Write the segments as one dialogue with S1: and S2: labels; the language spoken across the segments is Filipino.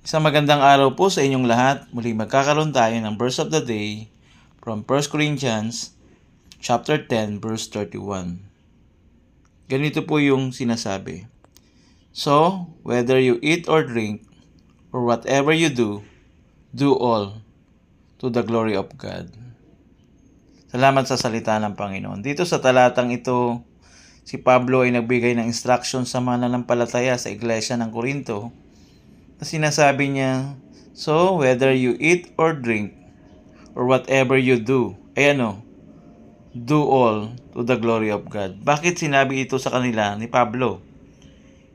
S1: Isang magandang araw po sa inyong lahat. Muli magkakaroon tayo ng verse of the day from 1 Corinthians chapter 10 verse 31. Ganito po yung sinasabi. So, whether you eat or drink or whatever you do, do all to the glory of God. Salamat sa salita ng Panginoon. Dito sa talatang ito, si Pablo ay nagbigay ng instruction sa mga nanampalataya sa iglesia ng Corinto. Sinasabi niya, so whether you eat or drink or whatever you do, do all to the glory of God. Bakit sinabi ito sa kanila ni Pablo?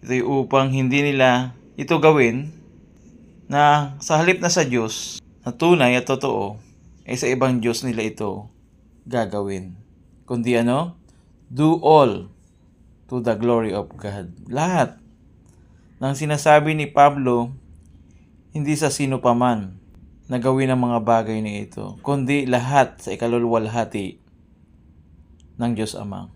S1: Ito upang hindi nila ito gawin na sa halip na sa Diyos na tunay at totoo, ay sa ibang Diyos nila ito gagawin. Kundi do all to the glory of God. Lahat ng sinasabi ni Pablo, hindi sa sino paman na gawin ang mga bagay na ito, kundi lahat sa ikaluluwalhati ng Diyos Ama.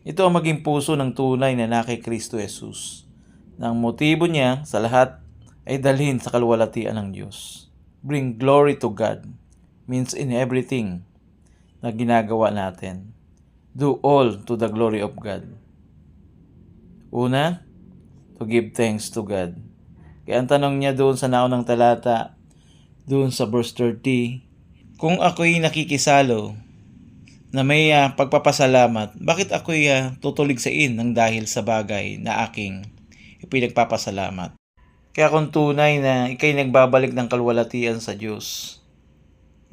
S1: Ito ang maging puso ng tunay na kay Kristo Jesus. Na ang motibo niya sa lahat ay dalhin sa kaluwalhatian ng Diyos. Bring glory to God means in everything na ginagawa natin. Do all to the glory of God. Una, to give thanks to God. Kaya ang tanong niya doon sa naunang talata, doon sa verse 30, kung ako'y nakikisalo na may pagpapasalamat, bakit ako'y tutuligsain ng dahil sa bagay na aking ipinagpapasalamat? Kaya kung tunay na ikay nagbabalik ng kaluwalhatian sa Diyos,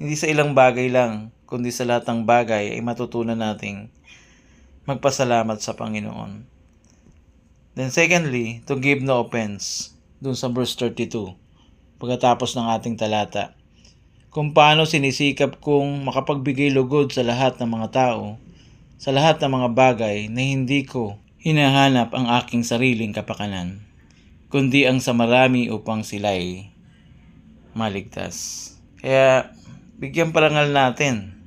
S1: hindi sa ilang bagay lang, kundi sa lahat ng bagay ay matutunan nating magpasalamat sa Panginoon. Then secondly, to give no offense. Doon sa verse 32, pagkatapos ng ating talata. Kung paano sinisikap kong makapagbigay lugod sa lahat ng mga tao, sa lahat ng mga bagay na hindi ko hinahanap ang aking sariling kapakanan, kundi ang sa marami upang sila'y maligtas. Kaya, bigyan parangal natin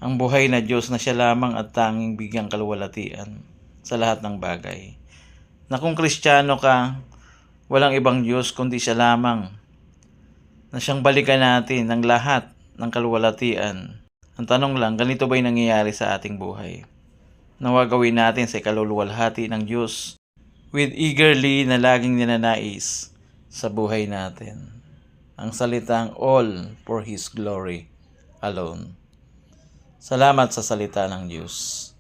S1: ang buhay na Diyos na siya lamang at tanging bigyang kaluwalhatian sa lahat ng bagay. Na kung Kristiyano ka, walang ibang Diyos kundi siya lamang na siyang balikan natin ng lahat ng kaluwalhatian. Ang tanong lang, ganito ba'y nangyayari sa ating buhay? Nawa gawin natin sa ikaluluwalhati ng Diyos with eagerly na laging ninanais sa buhay natin. Ang salitang all for His glory alone. Salamat sa salita ng Diyos.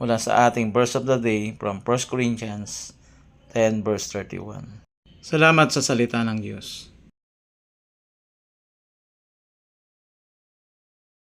S1: Mula sa ating verse of the day from 1 Corinthians 10 verse 31. Salamat sa salita ng Diyos.